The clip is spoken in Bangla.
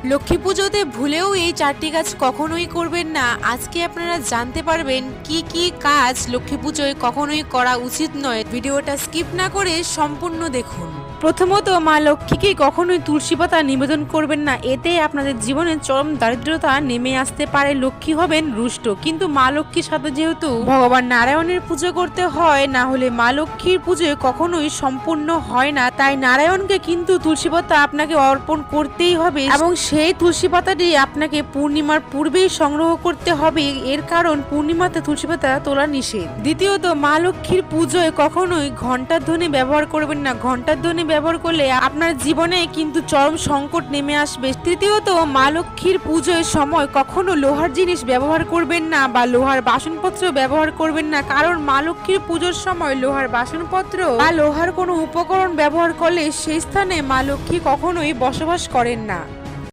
লক্ষ্মী পুজোতে ভুলেও এই 4টি কাজ কখনোই করবেন না। আজকে আপনারা জানতে পারবেন কি কি কাজ লক্ষ্মী পুজোয় কখনোই করা উচিত নয়। ভিডিওটা স্কিপ না করে সম্পূর্ণ দেখুন। প্রথমত, মা লক্ষ্মীকে কখনোই তুলসী পাতা নিবেদন করবেন না, এতে আপনাদের জীবনে চরম দারিদ্রতা নেমে আসতে পারে, লক্ষ্মী হবেন রুষ্ট। কিন্তু মা লক্ষ্মীর সাথে যেহেতু ভগবান নারায়ণের পুজো করতে হয়, না হলে মা লক্ষ্মীর পুজো কখনোই সম্পূর্ণ হয় না, তাই নারায়ণকে কিন্তু তুলসী পাতা আপনাকে অর্পণ করতেই হবে এবং সেই তুলসী পাতাটি আপনাকে পূর্ণিমার পূর্বেই সংগ্রহ করতে হবে। এর কারণ পূর্ণিমাতে তুলসী পাতা তোলা নিষেধ। দ্বিতীয়ত, মা লক্ষ্মীর পুজোয় কখনোই ঘণ্টার ধ্বনি ব্যবহার করবেন না। ঘণ্টার ধ্বনি ব্যবহার করলে আপনার জীবনে কিন্তু চরম সংকট নেমে আসবে। তৃতীয়ত, মা লক্ষ্মীর পুজোর সময় কখনো লোহার জিনিস ব্যবহার করবেন না বা লোহার বাসনপত্র ব্যবহার করবেন না, কারণ মা লক্ষ্মীর পুজোর সময় লোহার বাসনপত্র বা লোহার কোনো উপকরণ ব্যবহার করলে সেই স্থানে মা লক্ষ্মী কখনোই বসবাস করেন না।